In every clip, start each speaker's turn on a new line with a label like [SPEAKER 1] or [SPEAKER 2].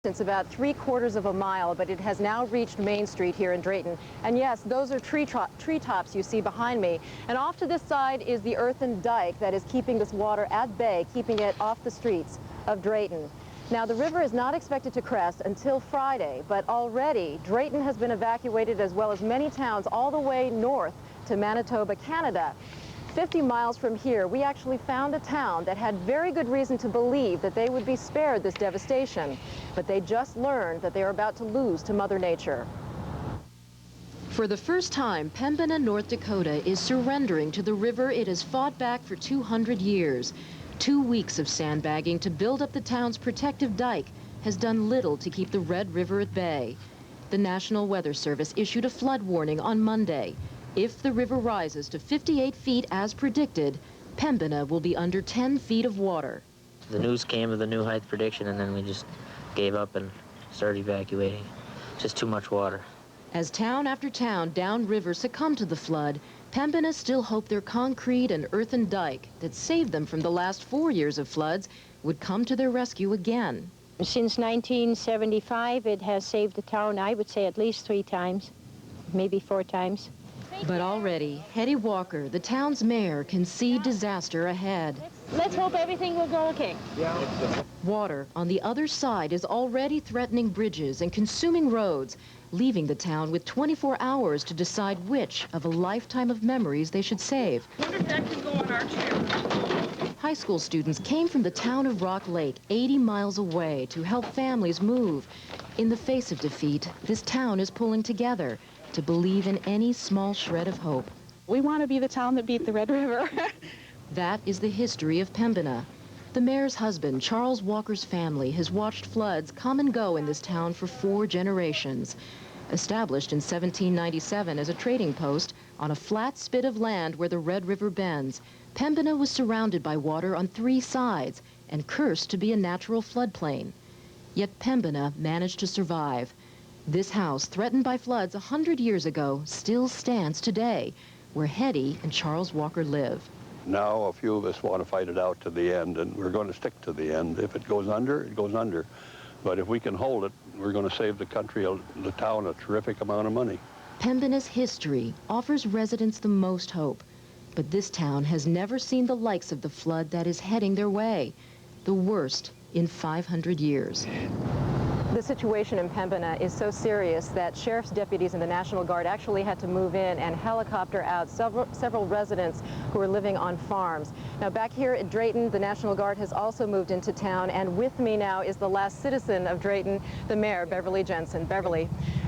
[SPEAKER 1] It's about 3/4 of a mile, but it has now reached Main Street here in Drayton. And yes, those are treetops you see behind me. And off to this side is the earthen dike that is keeping this water at bay, keeping it off the streets of Drayton. Now, the river is not expected to crest until Friday, but already Drayton has been evacuated, as well as many towns all the way north to Manitoba, Canada. 50 miles from here, we actually found a town that had very good reason to believe that they would be spared this devastation. But they just learned that they are about to lose to Mother Nature. For the first time, Pembina, North Dakota is surrendering to the river it has fought back for 200 years. 2 weeks of sandbagging to build up the town's protective dike has done little to keep the Red River at bay. The National Weather Service issued a flood warning on Monday. If the river rises to 58 feet as predicted, Pembina will be under 10 feet of water.
[SPEAKER 2] The news came of the new height prediction, and then we just gave up and started evacuating. Just too much water.
[SPEAKER 1] As town after town downriver succumbed to the flood, Pembina still hoped their concrete and earthen dike that saved them from the last 4 years of floods would come to their rescue again.
[SPEAKER 3] Since 1975, it has saved the town, I would say, at least 3 times, maybe 4 times.
[SPEAKER 1] But already, Hetty Walker, the town's mayor, can see disaster ahead.
[SPEAKER 3] Let's hope everything will go okay.
[SPEAKER 1] Water on the other side is already threatening bridges and consuming roads, leaving the town with 24 hours to decide which of a lifetime of memories they should save.
[SPEAKER 4] Wonder if that can go on our chair.
[SPEAKER 1] High school students came from the town of Rock Lake, 80 miles away, to help families move. In the face of defeat, this town is pulling together to believe in any small shred of hope.
[SPEAKER 4] We want to be the town that beat the Red River.
[SPEAKER 1] That is the history of Pembina. The mayor's husband, Charles Walker's family, has watched floods come and go in this town for 4 generations. Established in 1797 as a trading post on a flat spit of land where the Red River bends, Pembina was surrounded by water on 3 sides and cursed to be a natural floodplain. Yet Pembina managed to survive. This house, threatened by floods 100 years ago, still stands today, where Hetty and Charles Walker live.
[SPEAKER 5] Now a few of us want to fight it out to the end, and we're going to stick to the end. If it goes under, it goes under. But if we can hold it, we're going to save the country, the town, a terrific amount of money.
[SPEAKER 1] Pembina's history offers residents the most hope. But this town has never seen the likes of the flood that is heading their way, the worst in 500 years. The situation in Pembina is so serious that sheriff's deputies and the National Guard actually had to move in and helicopter out several residents who are living on farms. Now, back here at Drayton, the National Guard has also moved into town, and with me now is the last citizen of Drayton, the mayor, Beverly Jensen. Beverly,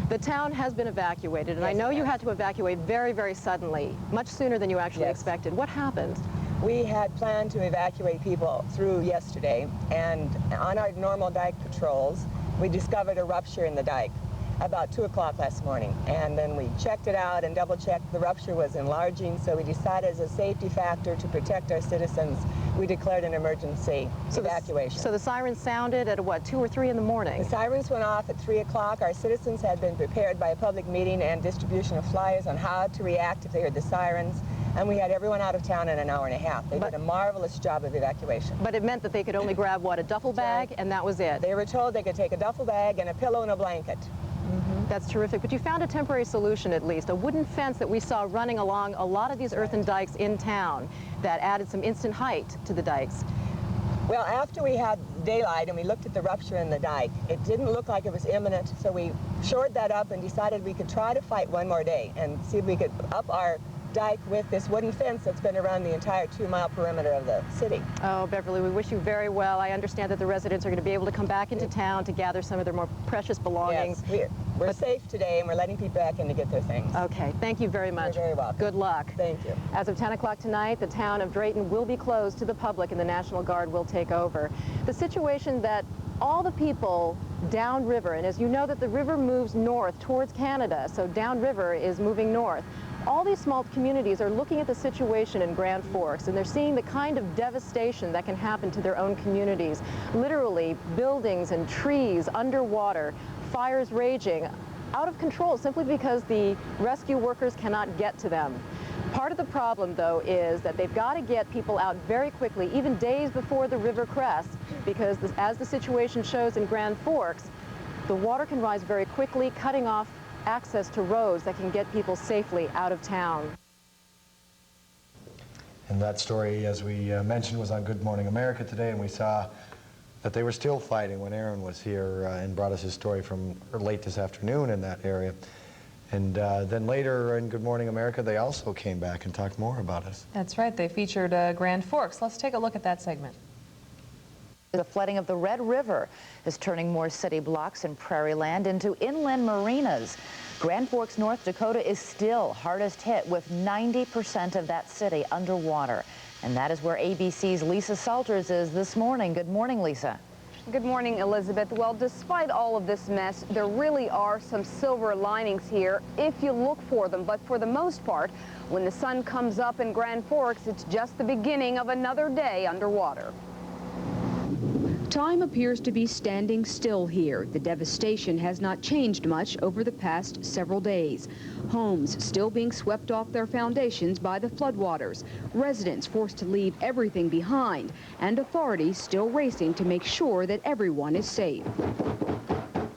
[SPEAKER 1] the town has been evacuated, and
[SPEAKER 6] Yes,
[SPEAKER 1] I know you had to evacuate very, very suddenly, much sooner than you actually expected. What happened?
[SPEAKER 6] We had planned to evacuate people through yesterday, and on our normal dike patrols, we discovered a rupture in the dike about 2 o'clock last morning. And then we checked it out and double-checked the rupture was enlarging, so we decided as a safety factor to protect our citizens, we declared an emergency evacuation.
[SPEAKER 1] So the sirens sounded at, what, 2 or 3 in the morning?
[SPEAKER 6] The sirens went off at 3 o'clock. Our citizens had been prepared by a public meeting and distribution of flyers on how to react if they heard the sirens. And we had everyone out of town in an hour and a half. They did a marvelous job of evacuation.
[SPEAKER 1] But it meant that they could only grab, what, a duffel bag, and that was it?
[SPEAKER 6] They were told they could take a duffel bag and a pillow and a blanket.
[SPEAKER 1] That's terrific. But you found a temporary solution, at least, a wooden fence that we saw running along a lot of these earthen dikes in town that added some instant height to the dikes.
[SPEAKER 6] Well, after we had daylight and we looked at the rupture in the dike, it didn't look like it was imminent, so we shored that up and decided we could try to fight one more day and see if we could up our dike with this wooden fence that's been around the entire 2-mile perimeter of the city.
[SPEAKER 1] Oh, Beverly, we wish you very well. I understand that the residents are going to be able to come back into town to gather some of their more precious belongings.
[SPEAKER 6] Yes, we're safe today, and we're letting people back in to get their things.
[SPEAKER 1] Okay, thank you very much.
[SPEAKER 6] You're very welcome.
[SPEAKER 1] Good luck.
[SPEAKER 6] Thank you.
[SPEAKER 1] As of 10 o'clock tonight, the town of Drayton will be closed to the public, and the National Guard will take over. The situation that all the people downriver, and as you know that the river moves north towards Canada, so downriver is moving north. All these small communities are looking at the situation in Grand Forks, and they're seeing the kind of devastation that can happen to their own communities. Literally, buildings and trees underwater, fires raging, out of control simply because the rescue workers cannot get to them. Part of the problem, though, is that they've got to get people out very quickly, even days before the river crests, because as the situation shows in Grand Forks, the water can rise very quickly, cutting off access to roads that can get people safely out of town.
[SPEAKER 7] And that story, as we mentioned, was on Good Morning America today, and we saw that they were still fighting when Aaron was here and brought us his story from late this afternoon in that area. And then later in Good Morning America, they also came back and talked more about us.
[SPEAKER 8] That's right. They featured Grand Forks. Let's take a look at that segment.
[SPEAKER 9] The flooding of the Red River is turning more city blocks in Prairie Land into inland marinas. Grand Forks, North Dakota is still hardest hit with 90% of that city underwater. And that is where ABC's Lisa Salters is this morning. Good morning, Lisa.
[SPEAKER 10] Good morning, Elizabeth. Well, despite all of this mess, there really are some silver linings here if you look for them. But for the most part, when the sun comes up in Grand Forks, it's just the beginning of another day underwater.
[SPEAKER 11] Time appears to be standing still here. The devastation has not changed much over the past several days. Homes still being swept off their foundations by the floodwaters, residents forced to leave everything behind, and authorities still racing to make sure that everyone is safe.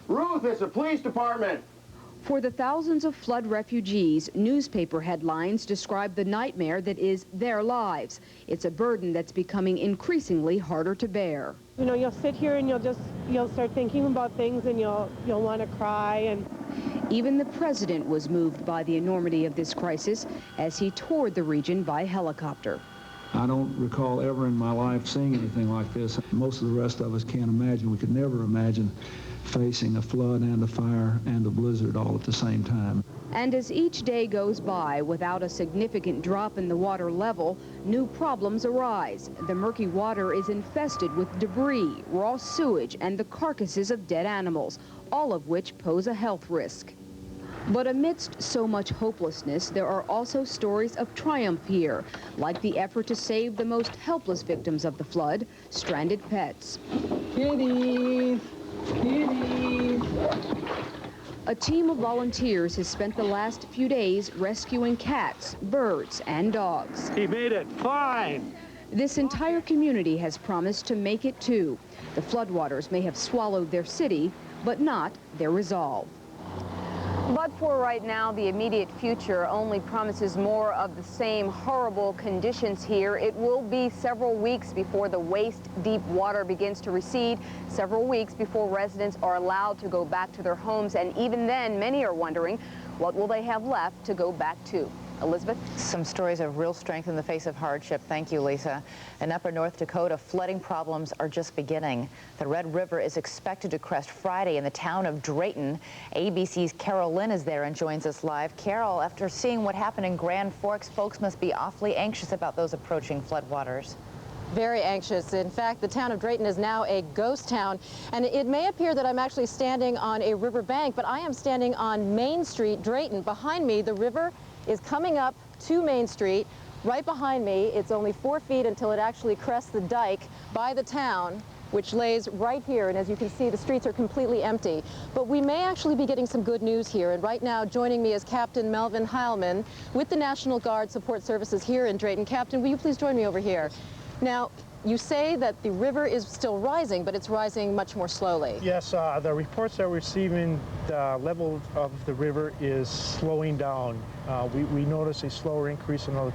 [SPEAKER 12] Ruth, it's the police department.
[SPEAKER 11] For the thousands of flood refugees, newspaper headlines describe the nightmare that is their lives. It's a burden that's becoming increasingly harder to bear.
[SPEAKER 13] You know, you'll sit here and you'll start thinking about things and you'll want to cry. And
[SPEAKER 11] even the president was moved by the enormity of this crisis as he toured the region by helicopter.
[SPEAKER 14] I don't recall ever in my life seeing anything like this. Most of the rest of us can't imagine. We could never imagine facing a flood and a fire and a blizzard all at the same time.
[SPEAKER 11] And as each day goes by without a significant drop in the water level, new problems arise. The murky water is infested with debris, raw sewage, and the carcasses of dead animals, all of which pose a health risk. But amidst so much hopelessness, there are also stories of triumph here, like the effort to save the most helpless victims of the flood, stranded pets.
[SPEAKER 13] Kitties! Kitties!
[SPEAKER 11] A team of volunteers has spent the last few days rescuing cats, birds, and dogs.
[SPEAKER 12] He made it fine.
[SPEAKER 11] This entire community has promised to make it too. The floodwaters may have swallowed their city, but not their resolve.
[SPEAKER 10] But for right now, the immediate future only promises more of the same horrible conditions here. It will be several weeks before the waist-deep water begins to recede, several weeks before residents are allowed to go back to their homes, and even then, many are wondering, what will they have left to go back to? Elizabeth?
[SPEAKER 9] Some stories of real strength in the face of hardship. Thank you, Lisa. In upper North Dakota, flooding problems are just beginning. The Red River is expected to crest Friday in the town of Drayton. ABC's Carol Lynn is there and joins us live. Carol, after seeing what happened in Grand Forks, folks must be awfully anxious about those approaching floodwaters.
[SPEAKER 1] Very anxious. In fact, the town of Drayton is now a ghost town, and it may appear that I'm actually standing on a river bank, but I am standing on Main Street, Drayton. Behind me, the river is coming up to Main Street. Right behind me, it's only 4 feet until it actually crests the dike by the town, which lays right here. And as you can see, the streets are completely empty. But we may actually be getting some good news here. And right now, joining me is Captain Melvin Heilman with the National Guard Support Services here in Drayton. Captain, will you please join me over here? Now, you say that the river is still rising, but it's rising much more slowly.
[SPEAKER 15] Yes, the reports that we're receiving, the level of the river is slowing down. We notice a slower increase in the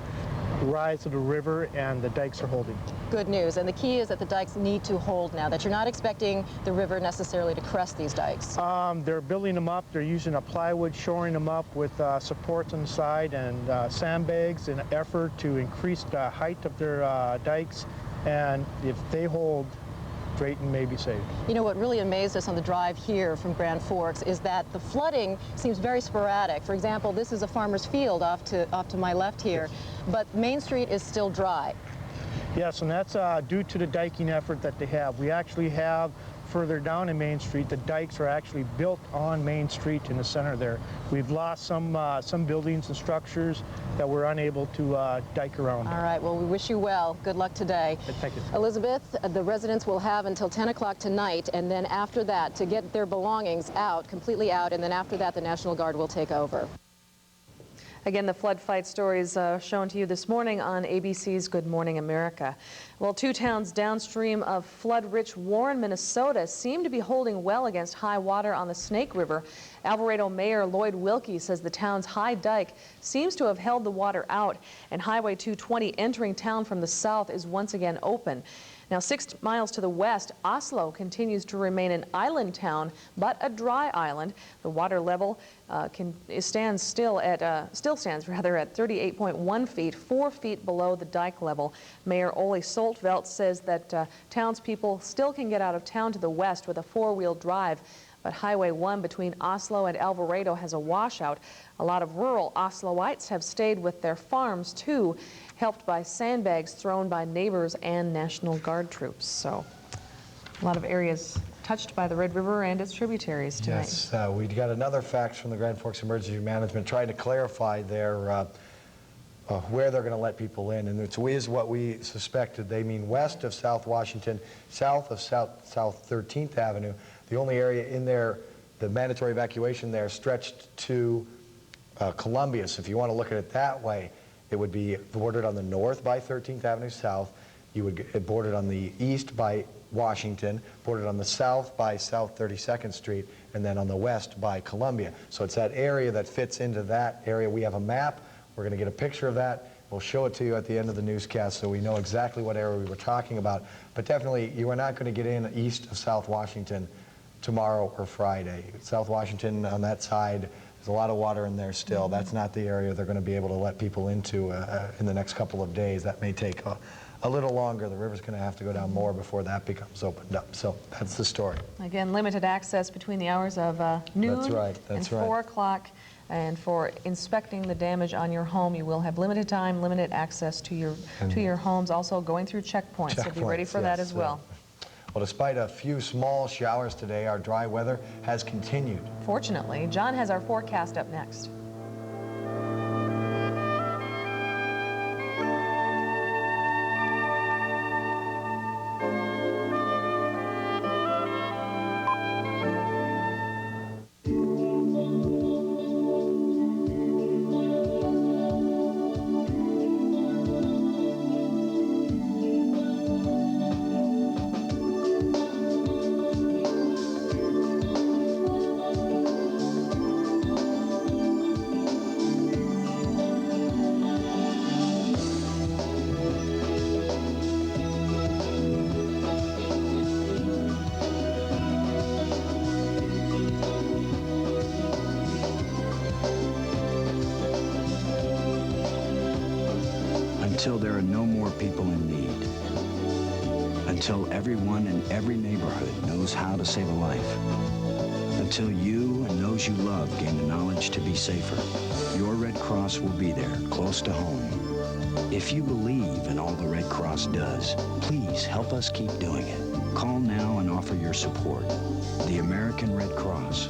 [SPEAKER 15] rise of the river, and the dikes are holding.
[SPEAKER 1] Good news, and the key is that the dikes need to hold now, that you're not expecting the river necessarily to crest these dikes.
[SPEAKER 15] They're building them up. They're using a plywood, shoring them up with supports on the side and sandbags in an effort to increase the height of their dikes. And if they hold, Drayton may be saved.
[SPEAKER 1] You know, what really amazed us on the drive here from Grand Forks is that the flooding seems very sporadic. For example, this is a farmer's field off to my left here, but Main Street is still dry.
[SPEAKER 15] Yes, and that's due to the diking effort that they have. We actually have further down in Main Street, the dikes are actually built on Main Street in the center there. We've lost some buildings and structures that we're unable to dike around.
[SPEAKER 1] All right, well, we wish you well. Good luck today.
[SPEAKER 15] Thank you.
[SPEAKER 1] Elizabeth, the residents will have until 10 o'clock tonight, and then after that to get their belongings out, completely out, and then after that the National Guard will take over.
[SPEAKER 8] Again, the flood fight stories shown to you this morning on ABC's Good Morning America. Well, 2 towns downstream of flood-rich Warren, Minnesota seem to be holding well against high water on the Snake River. Alvarado Mayor Lloyd Wilkie says the town's high dike seems to have held the water out, and Highway 220 entering town from the south is once again open. Now, 6 miles to the west, Oslo continues to remain an island town, but a dry island. The water level stands at 38.1 feet, 4 feet below the dike level. Mayor Ole Soltveldt says that townspeople still can get out of town to the west with a 4-wheel drive. But Highway 1 between Oslo and Alvarado has a washout. A lot of rural Osloites have stayed with their farms, too, helped by sandbags thrown by neighbors and National Guard troops. So a lot of areas touched by the Red River and its tributaries tonight.
[SPEAKER 7] Yes, we got another fax from the Grand Forks Emergency Management trying to clarify their where they're going to let people in, and it is what we suspected. They mean west of South Washington, south of South 13th Avenue. The only area in there, the mandatory evacuation there, stretched to Columbia. So if you want to look at it that way, it would be bordered on the north by 13th Avenue South. You would get bordered on the east by Washington, bordered on the south by South 32nd Street, and then on the west by Columbia. So it's that area that fits into that area. We have a map. We're going to get a picture of that. We'll show it to you at the end of the newscast so we know exactly what area we were talking about. But definitely, you are not going to get in east of South Washington tomorrow or Friday. South Washington on that side, there's a lot of water in there still. That's not the area they're going to be able to let people into in the next couple of days. That may take a little longer. The river's going to have to go down more before that becomes opened up. So that's the story.
[SPEAKER 8] Again, limited access between the hours of noon and 4 o'clock. And for inspecting the damage on your home, you will have limited time, limited access to your homes. Also going through checkpoints. So be ready for that as well.
[SPEAKER 7] Well, despite a few small showers today, our dry weather has continued.
[SPEAKER 8] Fortunately, John has our forecast up next.
[SPEAKER 16] Until there are no more people in need. Until everyone in every neighborhood knows how to save a life. Until you and those you love gain the knowledge to be safer. Your Red Cross will be there, close to home. If you believe in all the Red Cross does, please help us keep doing it. Call now and offer your support. The American Red Cross.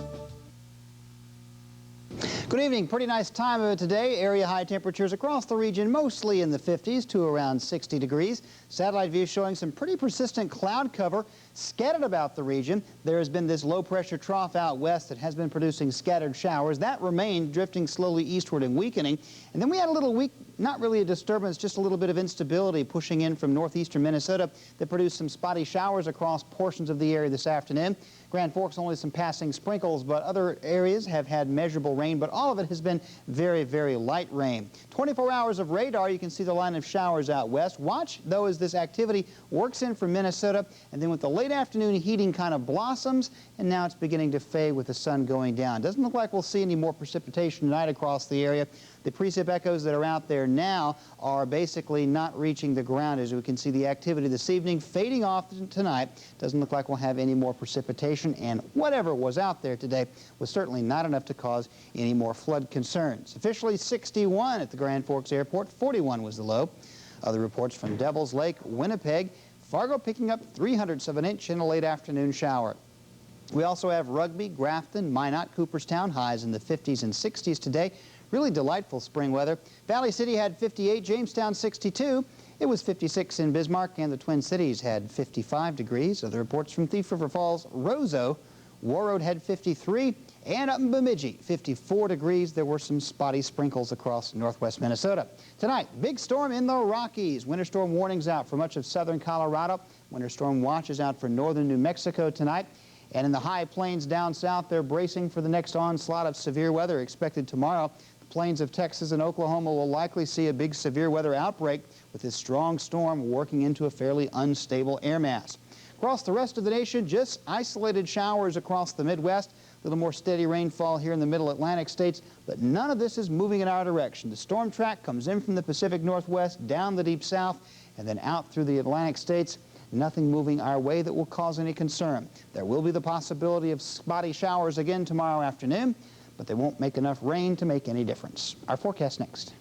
[SPEAKER 17] Good evening. Pretty nice time of it today. Area high temperatures across the region, mostly in the 50s to around 60 degrees. Satellite view showing some pretty persistent cloud cover scattered about the region. There has been this low-pressure trough out west that has been producing scattered showers. That remained drifting slowly eastward and weakening. And then we had a little weak, not really a disturbance, just a little bit of instability pushing in from northeastern Minnesota that produced some spotty showers across portions of the area this afternoon. Grand Forks, only some passing sprinkles, but other areas have had measurable rain, but all of it has been very, very light rain. 24 hours of radar, you can see the line of showers out west. Watch, though, as this activity works in from Minnesota, and then with the late afternoon heating kind of blossoms, and now it's beginning to fade with the sun going down. Doesn't look like we'll see any more precipitation tonight across the area. The precip echoes that are out there now are basically not reaching the ground. As we can see, the activity this evening fading off tonight. Doesn't look like we'll have any more precipitation, and whatever was out there today was certainly not enough to cause any more flood concerns. Officially 61 at the Grand Forks Airport, 41 was the low. Other reports from Devils Lake, Winnipeg, Fargo picking up 300ths of an inch in a late afternoon shower. We also have Rugby, Grafton, Minot, Cooperstown, highs in the 50s and 60s today. Really delightful spring weather. Valley City had 58, Jamestown 62. It was 56 in Bismarck, and the Twin Cities had 55 degrees. Other reports from Thief River Falls, Roseau Warroad had 53, and up in Bemidji, 54 degrees. There were some spotty sprinkles across northwest Minnesota. Tonight, big storm in the Rockies. Winter storm warnings out for much of southern Colorado. Winter storm watches out for northern New Mexico tonight. And in the high plains down south, they're bracing for the next onslaught of severe weather expected tomorrow. The plains of Texas and Oklahoma will likely see a big severe weather outbreak with this strong storm working into a fairly unstable air mass. Across the rest of the nation, just isolated showers across the Midwest, a little more steady rainfall here in the middle Atlantic states, but none of this is moving in our direction. The storm track comes in from the Pacific Northwest, down the deep south, and then out through the Atlantic states. Nothing moving our way that will cause any concern. There will be the possibility of spotty showers again tomorrow afternoon, but they won't make enough rain to make any difference. Our forecast next.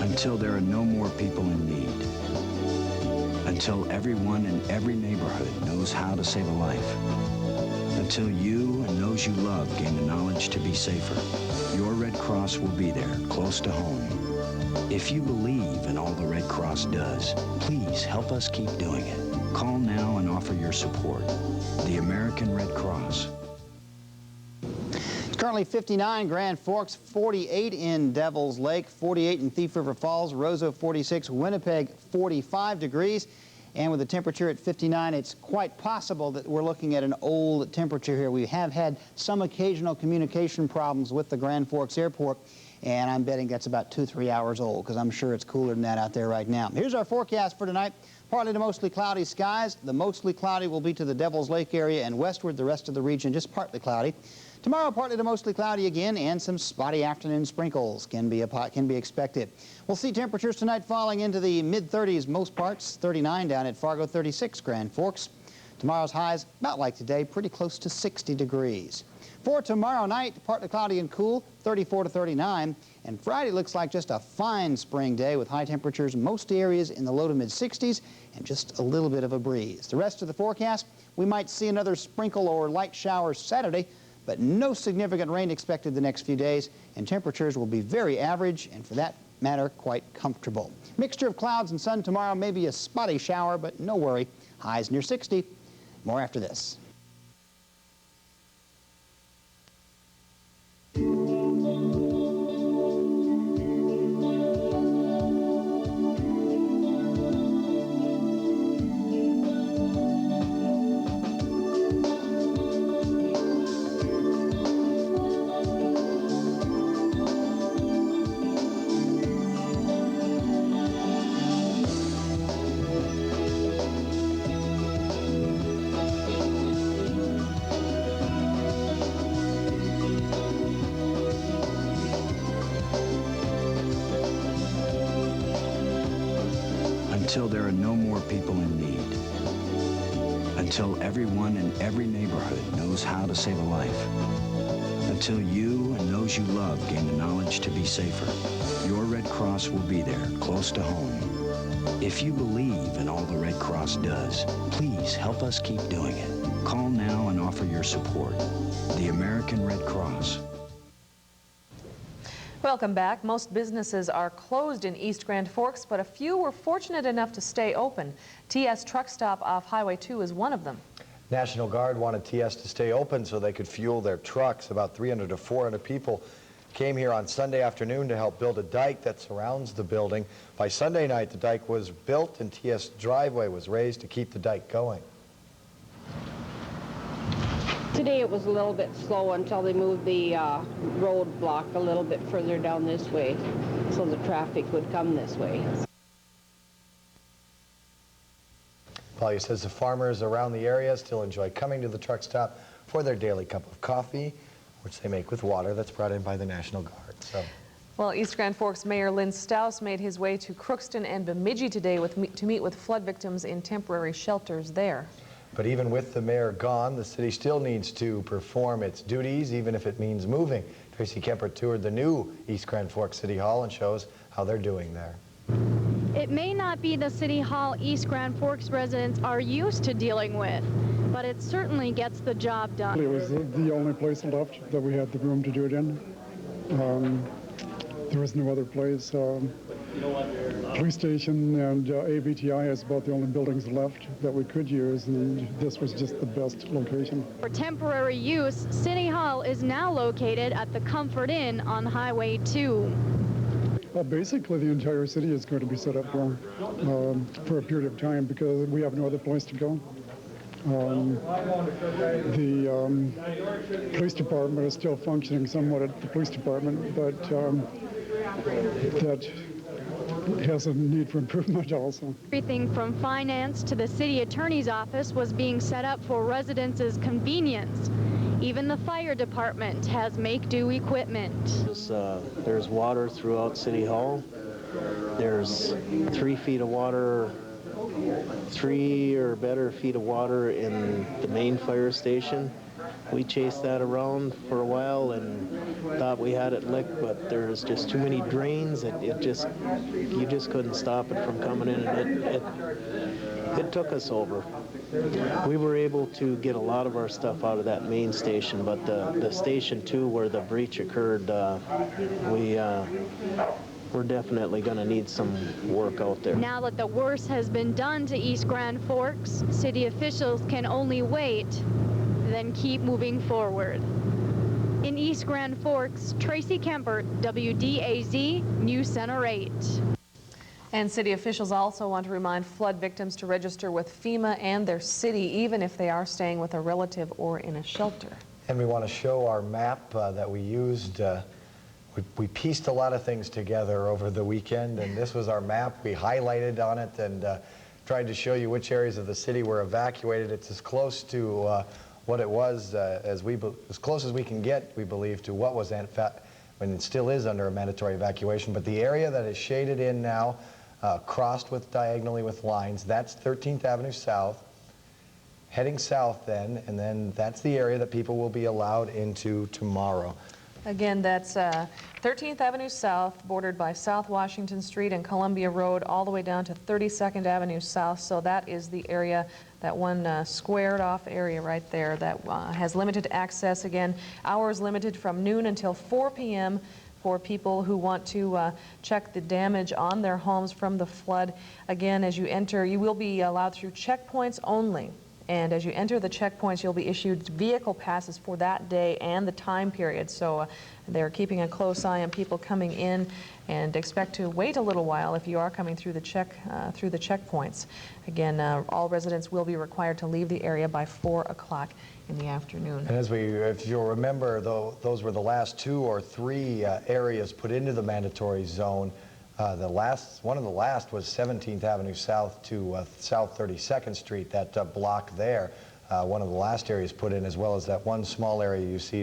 [SPEAKER 16] Until there are no more people in need. Until everyone in every neighborhood knows how to save a life. Until you and those you love gain the knowledge to be safer. Your Red Cross will be there, close to home. If you believe in all the Red Cross does, please help us keep doing it. Call now and offer your support. The American Red Cross.
[SPEAKER 17] Currently 59 Grand Forks, 48 in Devil's Lake, 48 in Thief River Falls, Roseau 46, Winnipeg 45 degrees. And with the temperature at 59, it's quite possible that we're looking at an old temperature here. We have had some occasional communication problems with the Grand Forks Airport, and I'm betting that's about 2-3 hours old, because I'm sure it's cooler than that out there right now. Here's our forecast for tonight. Partly to mostly cloudy skies. The mostly cloudy will be to the Devil's Lake area and westward. The rest of the region just partly cloudy. Tomorrow, partly to mostly cloudy again, and some spotty afternoon sprinkles can be expected. We'll see temperatures tonight falling into the mid-30s most parts, 39 down at Fargo, 36 Grand Forks. Tomorrow's highs, about like today, pretty close to 60 degrees. For tomorrow night, partly cloudy and cool, 34 to 39. And Friday looks like just a fine spring day with high temperatures in most areas in the low to mid-60s and just a little bit of a breeze. The rest of the forecast, we might see another sprinkle or light shower Saturday, but no significant rain expected the next few days, and temperatures will be very average and, for that matter, quite comfortable. Mixture of clouds and sun tomorrow, maybe a spotty shower, but no worry. Highs near 60. More after this.
[SPEAKER 16] Until there are no more people in need. Until everyone in every neighborhood knows how to save a life. Until you and those you love gain the knowledge to be safer. Your Red Cross will be there, close to home. If you believe in all the Red Cross does, please help us keep doing it. Call now and offer your support. The American Red Cross.
[SPEAKER 8] Welcome back. Most businesses are closed in East Grand Forks, but a few were fortunate enough to stay open. TS Truck Stop off Highway 2 is one of them.
[SPEAKER 7] National Guard wanted TS to stay open so they could fuel their trucks. About 300 to 400 people came here on Sunday afternoon to help build a dike that surrounds the building. By Sunday night, the dike was built and TS driveway was raised to keep the dike going.
[SPEAKER 18] Today it was a little bit slow until they moved the roadblock a little bit further down this way so the traffic would come this way.
[SPEAKER 7] Paulia says the farmers around the area still enjoy coming to the truck stop for their daily cup of coffee, which they make with water that's brought in by the National Guard. So
[SPEAKER 8] Well, East Grand Forks Mayor Lynn Stouse made his way to Crookston and Bemidji today to meet with flood victims in temporary shelters there.
[SPEAKER 7] But even with the mayor gone, the city still needs to perform its duties, even if it means moving. Tracy Kemper toured the new East Grand Forks City Hall and shows how they're doing there.
[SPEAKER 19] It may not be the City Hall East Grand Forks residents are used to dealing with, but it certainly gets the job done.
[SPEAKER 20] It was the only place left that we had the room to do it in. There was no other place. Police station and ABTI is about the only buildings left that we could use, and this was just the best location.
[SPEAKER 19] For temporary use, City Hall is now located at the Comfort Inn on Highway 2.
[SPEAKER 20] Well, basically, the entire city is going to be set up for a period of time because we have no other place to go. The police department is still functioning somewhat at the police department, but that has a need for improvement also.
[SPEAKER 19] Everything from finance to the city attorney's office was being set up for residents' convenience. Even the fire department has make-do equipment.
[SPEAKER 21] There's water throughout City Hall. There's 3 feet of water, 3 or better feet of water in the main fire station. We chased that around for a while and thought we had it licked, but there's just too many drains. You just couldn't stop it from coming in, and it took us over. We were able to get a lot of our stuff out of that main station, but the station 2 where the breach occurred, we're definitely going to need some work out there.
[SPEAKER 19] Now that the worst has been done to East Grand Forks, city officials can only wait, then keep moving forward. In East Grand Forks, Tracy Kemper, WDAZ, News Center 8.
[SPEAKER 8] And city officials also want to remind flood victims to register with FEMA and their city, even if they are staying with a relative or in a shelter.
[SPEAKER 7] And we want to show our map that we used. We pieced a lot of things together over the weekend, and this was our map. We highlighted on it and tried to show you which areas of the city were evacuated. It's as close to what it was as close as we can get, we believe, to what was when it still is under a mandatory evacuation. But the area that is shaded in now, crossed with diagonally with lines, that's 13th Avenue South. Heading south then, and then that's the area that people will be allowed into tomorrow.
[SPEAKER 8] Again, that's 13th Avenue South, bordered by South Washington Street and Columbia Road, all the way down to 32nd Avenue South. So that is the area, that one squared off area right there that has limited access. Again, hours limited from noon until 4 p.m. for people who want to check the damage on their homes from the flood. Again, as you enter, you will be allowed through checkpoints only. And as you enter the checkpoints, you'll be issued vehicle passes for that day and the time period. So they're keeping a close eye on people coming in, and expect to wait a little while if you are coming through the checkpoints. Again, all residents will be required to leave the area by 4 o'clock in the afternoon.
[SPEAKER 7] And if you'll remember, though, those were the last 2 or 3 areas put into the mandatory zone. One of the last was 17th Avenue South to South 32nd Street, that block there. One of the last areas put in, as well as that one small area you see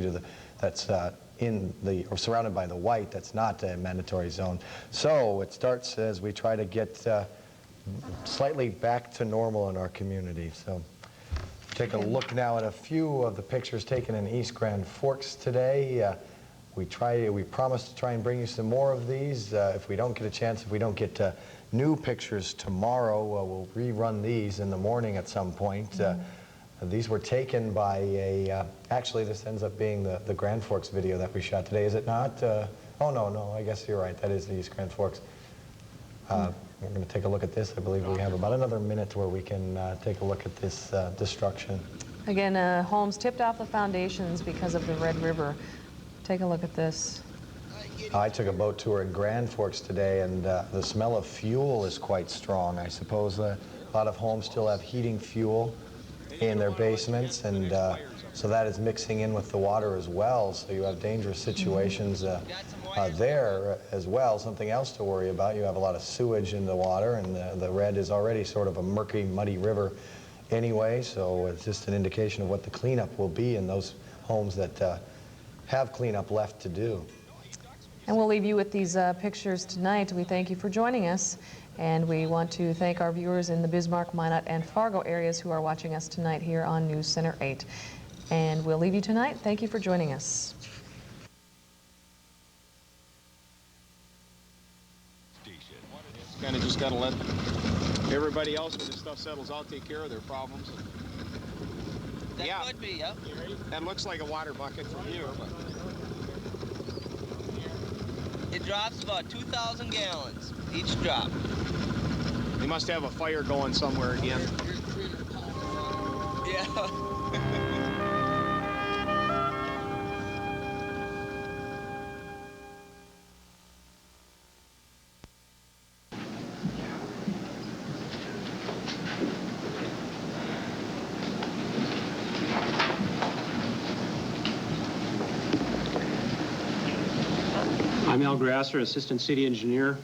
[SPEAKER 7] that's or surrounded by the white, that's not a mandatory zone. So it starts as we try to get slightly back to normal in our community. So take a look now at a few of the pictures taken in East Grand Forks today. We promise to try and bring you some more of these. If we don't get a chance, if we don't get new pictures tomorrow, we'll rerun these in the morning at some point. These were taken by actually this ends up being the Grand Forks video that we shot today, is it not? Oh, no, I guess you're right. That is the East Grand Forks. We're going to take a look at this. I believe we have about another minute where we can take a look at this destruction.
[SPEAKER 8] Again, homes tipped off the foundations because of the Red River. Take a look at this.
[SPEAKER 7] I took a boat tour in Grand Forks today, and the smell of fuel is quite strong. I suppose a lot of homes still have heating fuel in their basements, and so that is mixing in with the water as well. So you have dangerous situations there as well. Something else to worry about, you have a lot of sewage in the water, and the Red is already sort of a murky, muddy river anyway, so it's just an indication of what the cleanup will be in those homes that have cleanup left to do.
[SPEAKER 8] And we'll leave you with these pictures tonight. We thank you for joining us, and we want to thank our viewers in the Bismarck, Minot, and Fargo areas who are watching us tonight here on News Center 8. And we'll leave you tonight. Thank you for joining us.
[SPEAKER 12] Kind of just got to let everybody else, when this stuff settles out, take care of their problems. That could be, yep. That looks like a water bucket from here, but...
[SPEAKER 2] It drops about 2,000 gallons each drop.
[SPEAKER 12] They must have a fire going somewhere again.
[SPEAKER 2] Yeah.
[SPEAKER 22] I'm Al Grasser, Assistant City Engineer,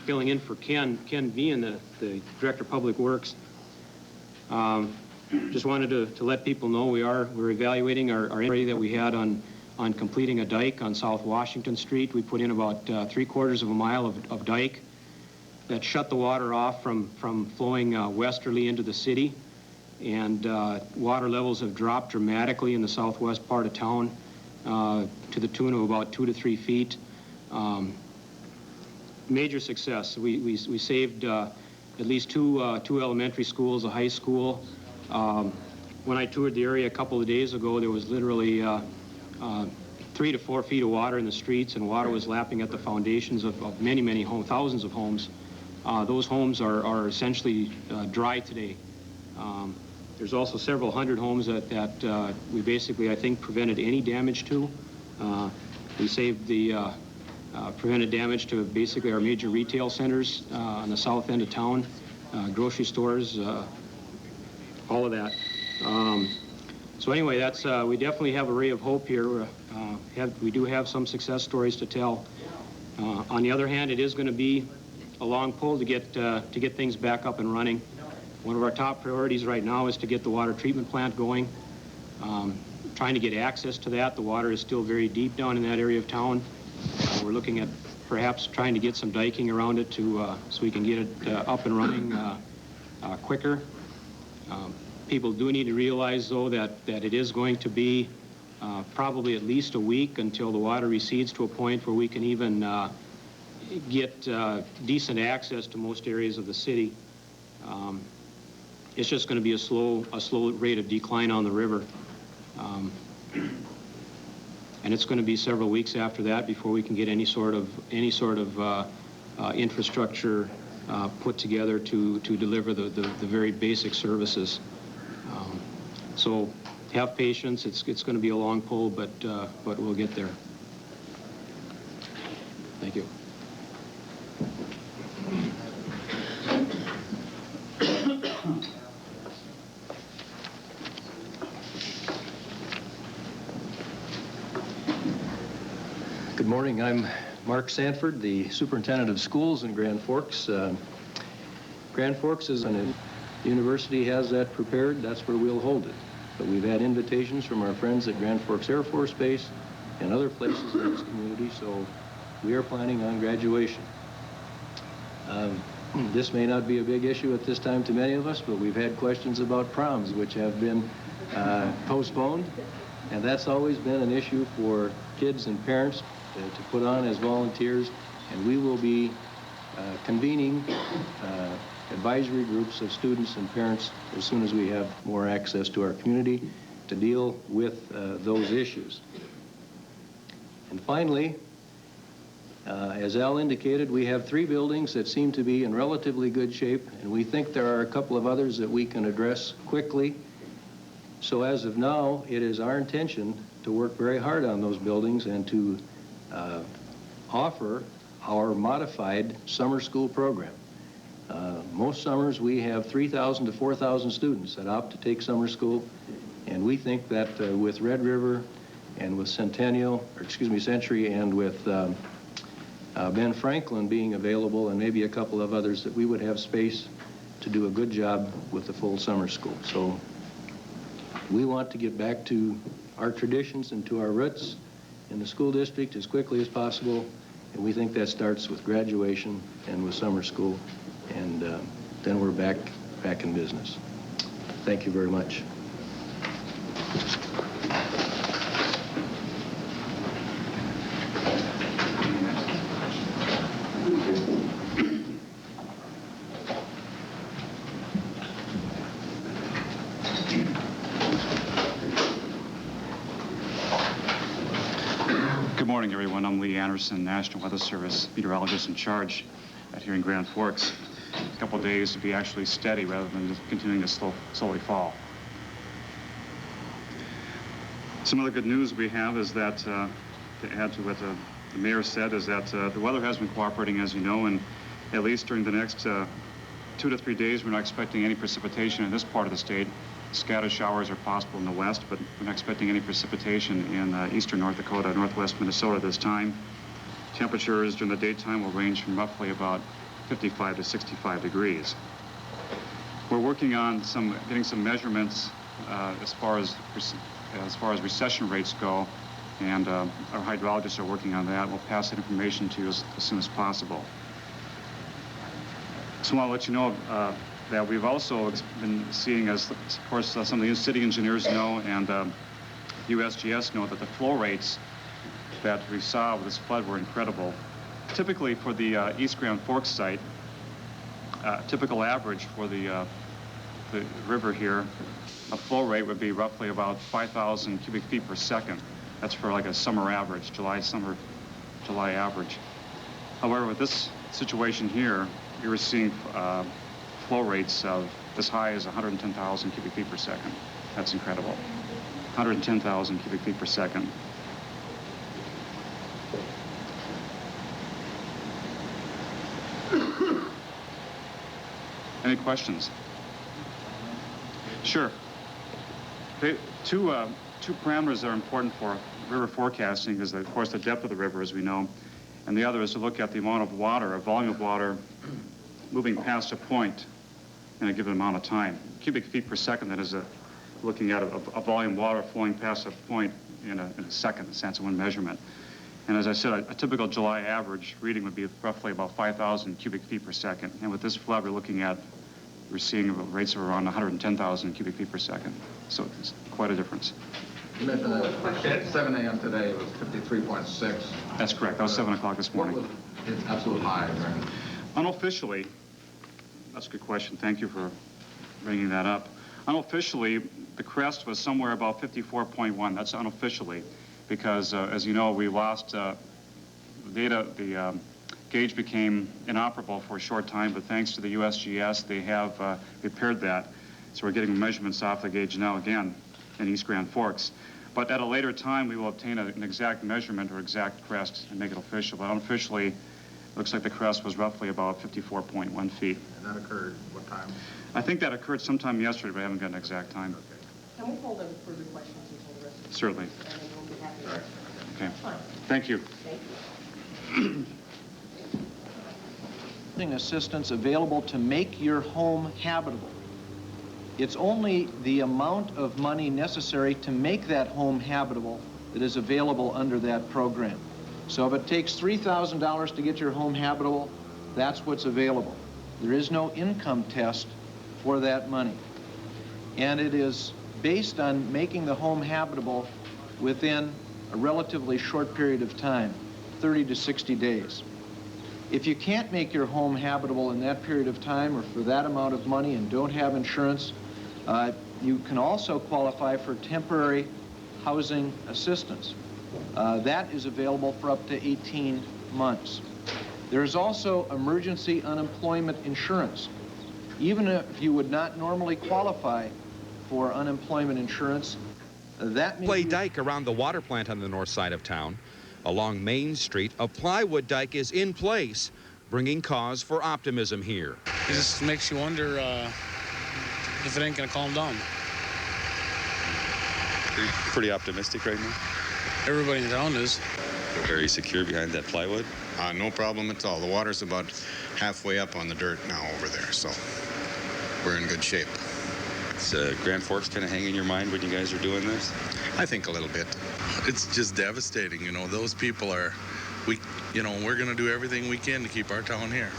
[SPEAKER 22] filling in for Ken Bean, the Director of Public Works. Just wanted to let people know we're evaluating our area that we had on completing a dike on South Washington Street. We put in about 3/4 of a mile of dike that shut the water off from flowing westerly into the city, and water levels have dropped dramatically in the southwest part of town. To the tune of about 2 to 3 feet. Major success. We saved at least two elementary schools, a high school. When I toured the area a couple of days ago, there was literally 3 to 4 feet of water in the streets, and water was lapping at the foundations of many homes, thousands of homes. Those homes are essentially dry today. There's also several hundred homes that we basically, I think, prevented any damage to. We saved the prevented damage to basically our major retail centers on the south end of town, grocery stores, all of that. So anyway, that's we definitely have a ray of hope here. We do have some success stories to tell. On the other hand, it is going to be a long pull to get things back up and running. One of our top priorities right now is to get the water treatment plant going. Trying to get access to that. The water is still very deep down in that area of town. We're looking at perhaps trying to get some diking around it so we can get it up and running quicker. People do need to realize, though, that it is going to be probably at least a week until the water recedes to a point where we can even get decent access to most areas of the city. It's just going to be a slow rate of decline on the river. And it's going to be several weeks after that before we can get any sort of infrastructure put together to deliver the very basic services. So have patience. It's going to be a long pull, but we'll get there. Thank you.
[SPEAKER 23] Good morning. I'm Mark Sanford, the Superintendent of Schools in Grand Forks. Grand Forks is the university has that prepared. That's where we'll hold it. But we've had invitations from our friends at Grand Forks Air Force Base and other places in this community, so we are planning on graduation. This may not be a big issue at this time to many of us, but we've had questions about proms, which have been postponed, and that's always been an issue for kids and parents to put on as volunteers, and we will be convening advisory groups of students and parents as soon as we have more access to our community to deal with those issues. And finally, as Al indicated, we have 3 buildings that seem to be in relatively good shape, and we think there are a couple of others that we can address quickly. So as of now, it is our intention to work very hard on those buildings and to offer our modified summer school program. Most summers we have 3,000 to 4,000 students that opt to take summer school, and we think that with Red River and with Century and with Ben Franklin being available and maybe a couple of others, that we would have space to do a good job with the full summer school. So we want to get back to our traditions and to our roots, in the school district as quickly as possible, and we think that starts with graduation and with summer school, and then we're back in business. Thank you very much.
[SPEAKER 3] Good morning, everyone. I'm Lee Anderson, National Weather Service meteorologist in charge here in Grand Forks. A couple of days to be actually steady rather than just continuing to slowly fall. Some other good news we have is that, to add to what the mayor said, is that the weather has been cooperating, as you know, and at least during the next 2 to 3 days, we're not expecting any precipitation in this part of the state. Scattered showers are possible in the west, but we're not expecting any precipitation in eastern North Dakota, northwest Minnesota this time. Temperatures during the daytime will range from roughly about 55 to 65 degrees. We're working on getting some measurements as far as recession rates go, and our hydrologists are working on that. We'll pass that information to you as soon as possible. So I'll let you know that we've also been seeing, as of course some of the city engineers know and USGS know, that the flow rates that we saw with this flood were incredible. Typically for the East Grand Forks site, typical average for the river here, a flow rate would be roughly about 5,000 cubic feet per second. That's for like a summer average, July average. However, with this situation here, we were seeing flow rates of as high as 110,000 cubic feet per second. That's incredible. 110,000 cubic feet per second. Any questions? Sure. Two parameters that are important for river forecasting is, of course, the depth of the river, as we know, and the other is to look at the amount of water, a volume of water moving past a point in a given amount of time. Cubic feet per second, that is looking at a volume of water flowing past a point in a second, in the sense of one measurement. And as I said, a typical July average reading would be roughly about 5,000 cubic feet per second. And with this flood, we're seeing rates of around 110,000 cubic feet per second. So it's quite a difference.
[SPEAKER 4] You mentioned that at 7 a.m. today it was 53.6.
[SPEAKER 3] That's correct. That was 7 o'clock this morning.
[SPEAKER 4] What was its absolute high?
[SPEAKER 3] Unofficially, that's a good question. Thank you for bringing that up. Unofficially, the crest was somewhere about 54.1. That's unofficially, because as you know, we lost data. The gauge became inoperable for a short time, but thanks to the USGS, they have repaired that. So we're getting measurements off the gauge now again in East Grand Forks. But at a later time, we will obtain an exact measurement or exact crest and make it official. But unofficially, it looks like the crest was roughly about 54.1 feet.
[SPEAKER 4] And that occurred what time?
[SPEAKER 3] I think that occurred sometime yesterday, but I haven't got an exact time.
[SPEAKER 4] Okay.
[SPEAKER 5] Can we hold any further questions until the rest of the
[SPEAKER 3] Certainly.
[SPEAKER 5] And then we'll be happy to
[SPEAKER 3] All right.
[SPEAKER 5] answer.
[SPEAKER 3] Okay.
[SPEAKER 5] Fine.
[SPEAKER 3] Thank you.
[SPEAKER 5] Thank you.
[SPEAKER 24] Assistance available to make your home habitable. It's only the amount of money necessary to make that home habitable that is available under that program. So if it takes $3,000 to get your home habitable, that's what's available. There is no income test for that money. And it is based on making the home habitable within a relatively short period of time, 30 to 60 days. If you can't make your home habitable in that period of time or for that amount of money and don't have insurance, you can also qualify for temporary housing assistance. That is available for up to 18 months. There is also emergency unemployment insurance. Even if you would not normally qualify for unemployment insurance, that means...
[SPEAKER 25] Play dike around the water plant on the north side of town. Along Main Street, a plywood dike is in place, bringing cause for optimism here.
[SPEAKER 26] It just makes you wonder if it ain't gonna calm down.
[SPEAKER 27] Pretty optimistic right now.
[SPEAKER 26] Everybody in town is.
[SPEAKER 27] We're very secure behind that plywood.
[SPEAKER 28] No problem at all. The water's about halfway up on the dirt now over there, so we're in good shape.
[SPEAKER 27] Is Grand Forks kind of hanging in your mind when you guys are doing this?
[SPEAKER 28] I think a little bit. It's just devastating, you know. Those people are, we're going to do everything we can to keep our town here.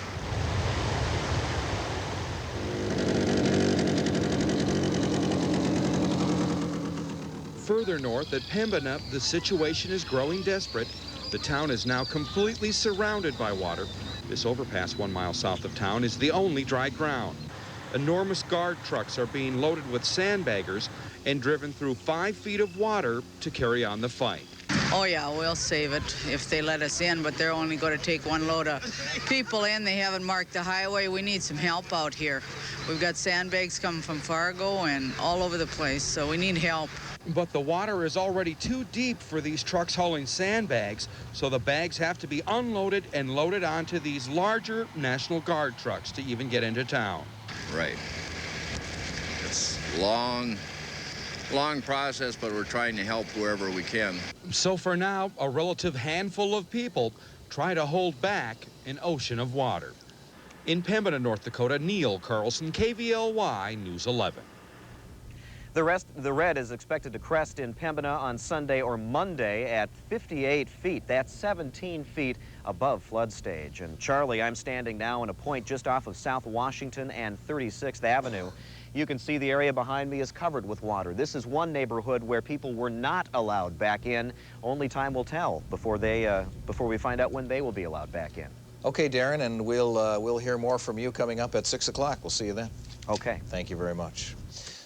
[SPEAKER 25] Further north at Pembina, the situation is growing desperate. The town is now completely surrounded by water. This overpass 1 mile south of town is the only dry ground. Enormous guard trucks are being loaded with sandbaggers and driven through 5 feet of water to carry on the fight.
[SPEAKER 1] Oh yeah, we'll save it if they let us in, but they're only going to take 1 load of people in. They haven't marked the highway. We need some help out here. We've got sandbags coming from Fargo and all over the place, so we need help.
[SPEAKER 25] But the water is already too deep for these trucks hauling sandbags, so the bags have to be unloaded and loaded onto these larger National Guard trucks to even get into town.
[SPEAKER 6] Right. It's long process, but we're trying to help wherever we can.
[SPEAKER 25] So for now, a relative handful of people try to hold back an ocean of water. In Pembina, North Dakota, Neil Carlson, KVLY News 11.
[SPEAKER 9] The red is expected to crest in Pembina on Sunday or Monday at 58 feet. That's 17 feet above flood stage. And Charlie, I'm standing now in a point just off of South Washington and 36th Avenue. You can see the area behind me is covered with water. This is one neighborhood where people were not allowed back in. Only time will tell before we find out when they will be allowed back in.
[SPEAKER 10] Okay, Darren, and we'll hear more from you coming up at 6 o'clock. We'll see you then.
[SPEAKER 9] Okay.
[SPEAKER 10] Thank you very much.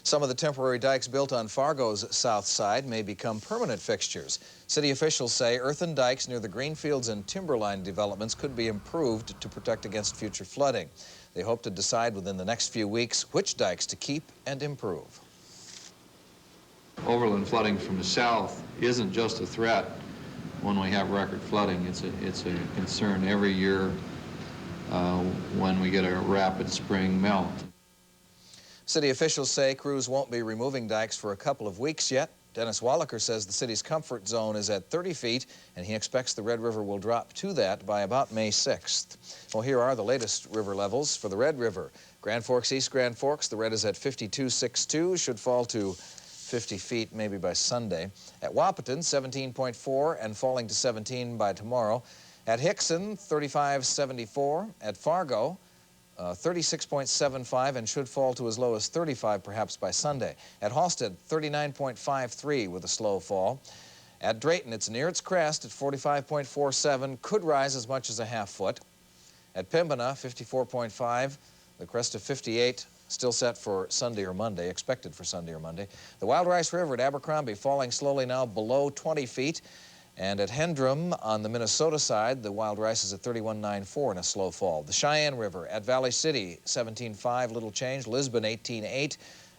[SPEAKER 10] Some of the temporary dikes built on Fargo's south side may become permanent fixtures. City officials say earthen dikes near the Greenfields and Timberline developments could be improved to protect against future flooding. They hope to decide within the next few weeks which dikes to keep and improve.
[SPEAKER 11] Overland flooding from the south isn't just a threat when we have record flooding. It's a concern every year when we get a rapid spring melt.
[SPEAKER 10] City officials say crews won't be removing dikes for a couple of weeks yet. Dennis Wallaker says the city's comfort zone is at 30 feet, and he expects the Red River will drop to that by about May 6th. Well, here are the latest river levels for the Red River. Grand Forks, East Grand Forks, the red is at 52.62, should fall to 50 feet maybe by Sunday. At Wahpeton, 17.4 and falling to 17 by tomorrow. At Hickson, 35.74. At Fargo, 36.75 and should fall to as low as 35 perhaps by Sunday. At Halstead, 39.53 with a slow fall. At Drayton, it's near its crest at 45.47, could rise as much as a half foot. At Pembina, 54.5, the crest of 58, still set for Sunday or Monday, expected for Sunday or Monday. The Wild Rice River at Abercrombie falling slowly now below 20 feet. And at Hendrum on the Minnesota side, the Wild Rice is at 31.94 in a slow fall. The Cheyenne River at Valley City, 17.5, little change. Lisbon, 18.8,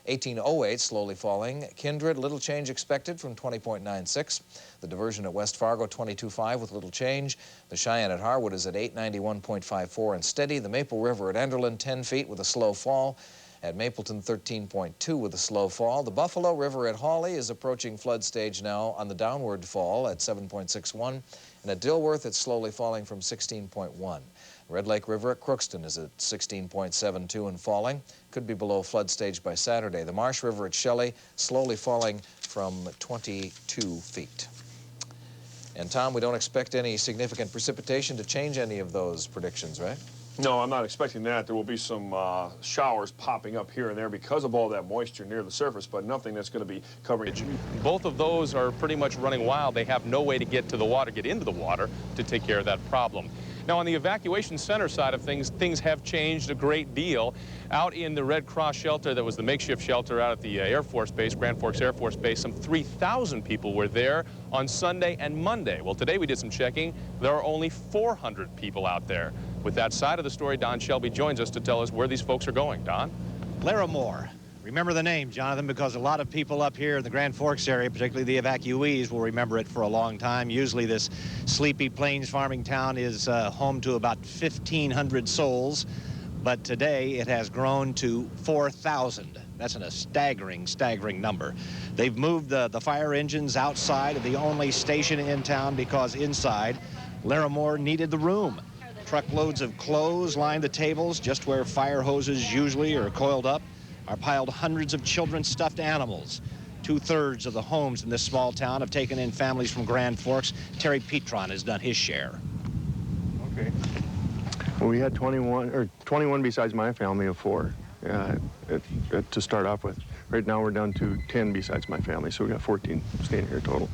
[SPEAKER 10] 18.08, slowly falling. Kindred, little change expected from 20.96. The Diversion at West Fargo, 22.5 with little change. The Cheyenne at Harwood is at 891.54 and steady. The Maple River at Enderlin, 10 feet with a slow fall. At Mapleton, 13.2 with a slow fall. The Buffalo River at Hawley is approaching flood stage now on the downward fall at 7.61. And at Dilworth, it's slowly falling from 16.1. Red Lake River at Crookston is at 16.72 and falling. Could be below flood stage by Saturday. The Marsh River at Shelley slowly falling from 22 feet. And Tom, we don't expect any significant precipitation to change any of those predictions, right?
[SPEAKER 12] No, I'm not expecting that. There will be some showers popping up here and there because of all that moisture near the surface, but nothing that's going to be covering it.
[SPEAKER 13] Both of those are pretty much running wild. They have no way to get to the water, get into the water to take care of that problem. Now, on the evacuation center side of things have changed a great deal. Out in the Red Cross shelter, that was the makeshift shelter out at the Air Force Base, Grand Forks Air Force Base, some 3,000 people were there on Sunday and Monday. Well, today we did some checking. There are only 400 people out there. With that side of the story, Don Shelby joins us to tell us where these folks are going. Don?
[SPEAKER 14] Larimore. Remember the name, Jonathan, because a lot of people up here in the Grand Forks area, particularly the evacuees, will remember it for a long time. Usually this sleepy plains farming town is home to about 1,500 souls, but today it has grown to 4,000. That's a staggering number. They've moved the fire engines outside of the only station in town because inside, Larimore needed the room. Truckloads of clothes lined the tables just where fire hoses usually are coiled up. are piled hundreds of children's stuffed animals. 2/3 of the homes in this small town have taken in families from Grand Forks. Terry Petron has done his share.
[SPEAKER 7] Okay. Well, we had 21 besides my family of 4 to start off with. Right now we're down to 10 besides my family, so we got 14 staying here total.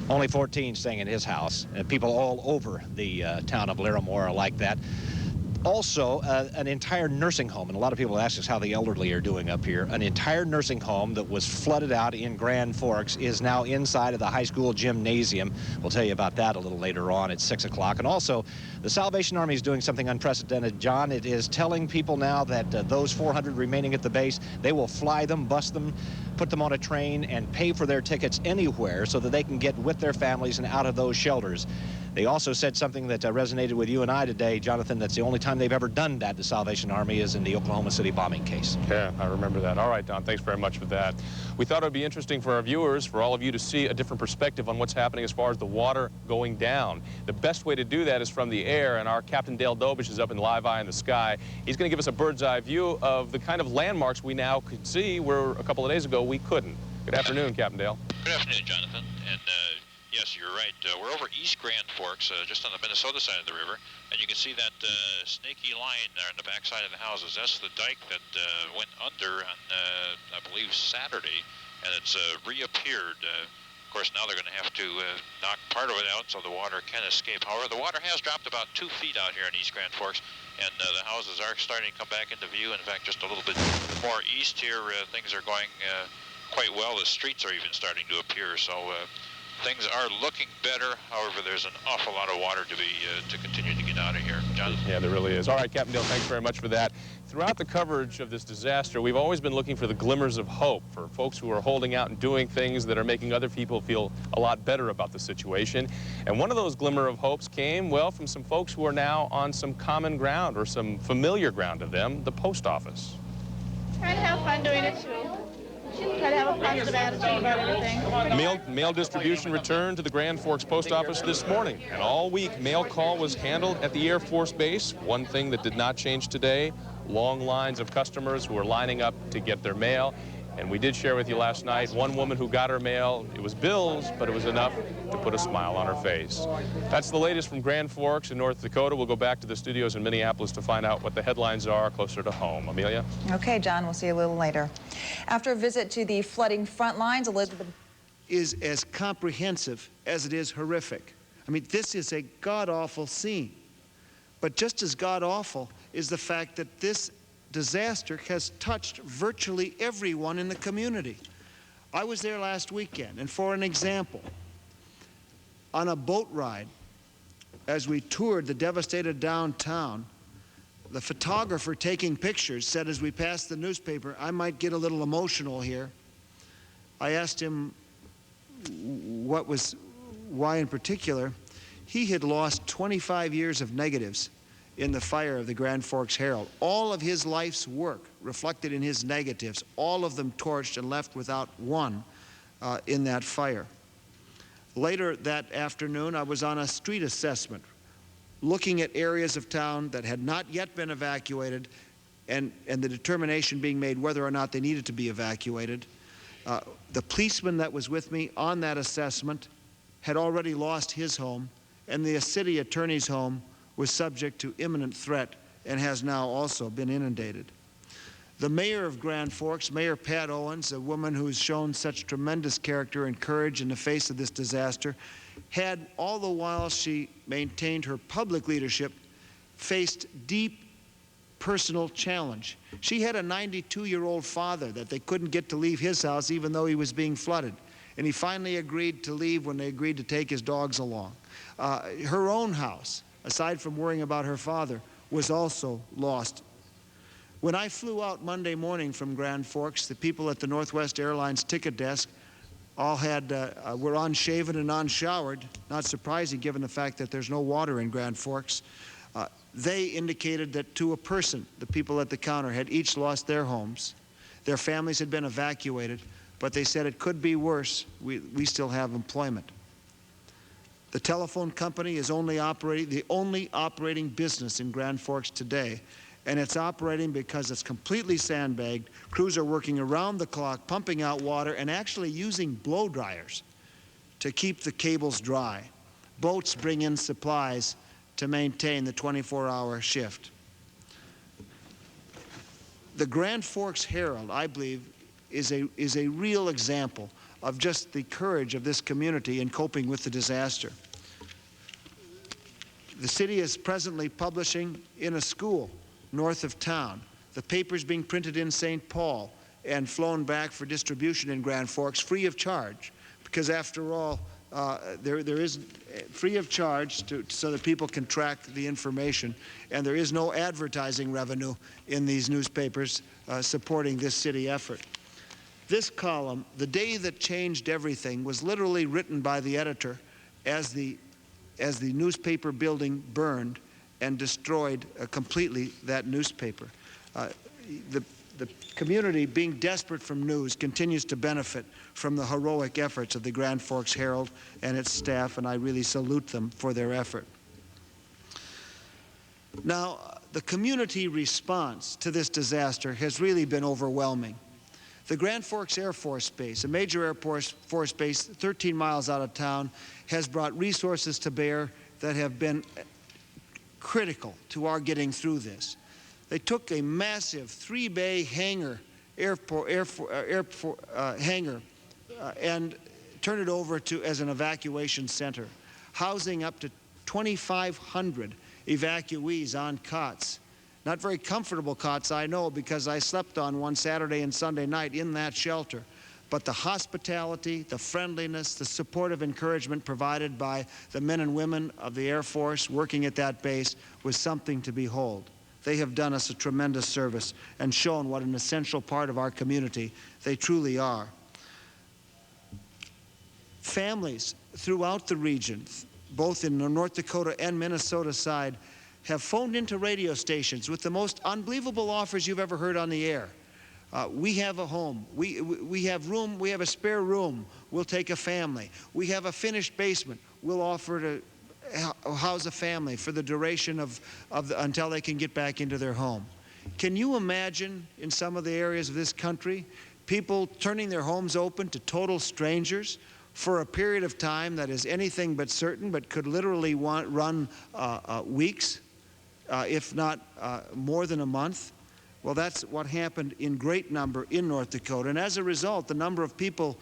[SPEAKER 14] Only 14 staying in his house. People all over the town of Larimore are like that. Also, an entire nursing home, and a lot of people ask us how the elderly are doing up here. An entire nursing home that was flooded out in Grand Forks is now inside of the high school gymnasium. We'll tell you about that a little later on at 6 o'clock. And also, the Salvation Army is doing something unprecedented, John. It is telling people now that those 400 remaining at the base, they will fly them, bus them, put them on a train, and pay for their tickets anywhere so that they can get with their families and out of those shelters. They also said something that resonated with you and I today, Jonathan. That's the only time they've ever done that, the Salvation Army, is in the Oklahoma City bombing case.
[SPEAKER 13] Yeah, I remember that. All right, Don, thanks very much for that. We thought it would be interesting for our viewers, for all of you to see a different perspective on what's happening as far as the water going down. The best way to do that is from the air, and our Captain Dale Dobish is up in live eye in the sky. He's going to give us a bird's eye view of the kind of landmarks we now could see where a couple of days ago we couldn't. Good afternoon, Captain Dale.
[SPEAKER 15] Good afternoon, Jonathan. And yes, you're right. We're over East Grand Forks, just on the Minnesota side of the river, and you can see that snaky line there on the backside of the houses. That's the dike that went under on, I believe, Saturday, and it's reappeared. Of course, now they're going to have to knock part of it out so the water can escape. However, the water has dropped about 2 feet out here in East Grand Forks, and the houses are starting to come back into view. In fact, just a little bit more east here, things are going quite well. The streets are even starting to appear, so things are looking better. However, there's an awful lot of water to continue to get out of here. Jonathan?
[SPEAKER 13] Yeah, there really is. All right, Captain Dale, thanks very much for that. Throughout the coverage of this disaster, we've always been looking for the glimmers of hope, for folks who are holding out and doing things that are making other people feel a lot better about the situation. And one of those glimmer of hopes came, well, from some folks who are now on some common ground, or some familiar ground to them, the post office.
[SPEAKER 16] Try to have fun doing it, too. Try to have a positive attitude about everything.
[SPEAKER 13] Mail distribution returned to the Grand Forks Post Office this morning, and all week mail call was handled at the Air Force Base. One thing that did not change today, long lines of customers who are lining up to get their mail. And we did share with you last night one woman who got her mail. It was bills, but it was enough to put a smile on her face. That's the latest from Grand Forks in North Dakota. We'll go back to the studios in Minneapolis to find out what the headlines are closer to home. Amelia?
[SPEAKER 17] Okay, John, we'll see you a little later. After a visit to the flooding front lines, Elizabeth
[SPEAKER 18] is as comprehensive as it is horrific. I mean, this is a god-awful scene. But just as god-awful is the fact that this disaster has touched virtually everyone in the community. I was there last weekend, and for an example, on a boat ride, as we toured the devastated downtown, the photographer taking pictures said as we passed the newspaper, I might get a little emotional here. I asked him why in particular. He had lost 25 years of negatives in the fire of the Grand Forks Herald. All of his life's work reflected in his negatives, all of them torched and left without one in that fire. Later that afternoon, I was on a street assessment, looking at areas of town that had not yet been evacuated and the determination being made whether or not they needed to be evacuated. The policeman that was with me on that assessment had already lost his home, and the city attorney's home was subject to imminent threat and has now also been inundated. The mayor of Grand Forks, Mayor Pat Owens, a woman who's shown such tremendous character and courage in the face of this disaster, had, all the while she maintained her public leadership, faced deep personal challenge. She had a 92-year-old father that they couldn't get to leave his house even though he was being flooded. And he finally agreed to leave when they agreed to take his dogs along. Her own house, aside from worrying about her father, was also lost. When I flew out Monday morning from Grand Forks, the people at the Northwest Airlines ticket desk all were unshaven and unshowered, not surprising given the fact that there's no water in Grand Forks. They indicated that to a person, the people at the counter had each lost their homes. Their families had been evacuated, but they said it could be worse. We still have employment. The telephone company is the only operating business in Grand Forks today, and it's operating because it's completely sandbagged. Crews are working around the clock, pumping out water, and actually using blow dryers to keep the cables dry. Boats bring in supplies to maintain the 24-hour shift. The Grand Forks Herald, I believe, is a real example of just the courage of this community in coping with the disaster. The city is presently publishing in a school north of town. The paper's being printed in St. Paul and flown back for distribution in Grand Forks free of charge, because after all, there is free of charge so that people can track the information, and there is no advertising revenue in these newspapers supporting this city effort. This column, "The Day That Changed Everything," was literally written by the editor as the newspaper building burned and destroyed completely that newspaper. The community, being desperate from news, continues to benefit from the heroic efforts of the Grand Forks Herald and its staff, and I really salute them for their effort. Now, the community response to this disaster has really been overwhelming. The Grand Forks Air Force Base, a major Air Force base 13 miles out of town, has brought resources to bear that have been critical to our getting through this. They took a massive 3-bay hangar, hangar and turned it over as an evacuation center, housing up to 2,500 evacuees on cots. Not very comfortable cots, I know, because I slept on one Saturday and Sunday night in that shelter. But the hospitality, the friendliness, the supportive encouragement provided by the men and women of the Air Force working at that base was something to behold. They have done us a tremendous service and shown what an essential part of our community they truly are. Families throughout the region, both in the North Dakota and Minnesota side, have phoned into radio stations with the most unbelievable offers you've ever heard on the air. We have a home. We have room. We have a spare room. We'll take a family. We have a finished basement. We'll offer to house a family for the duration until they can get back into their home. Can you imagine in some of the areas of this country people turning their homes open to total strangers for a period of time that is anything but certain, but could literally run weeks, if not more than a month? Well, that's what happened in great number in North Dakota. And as a result, the number of people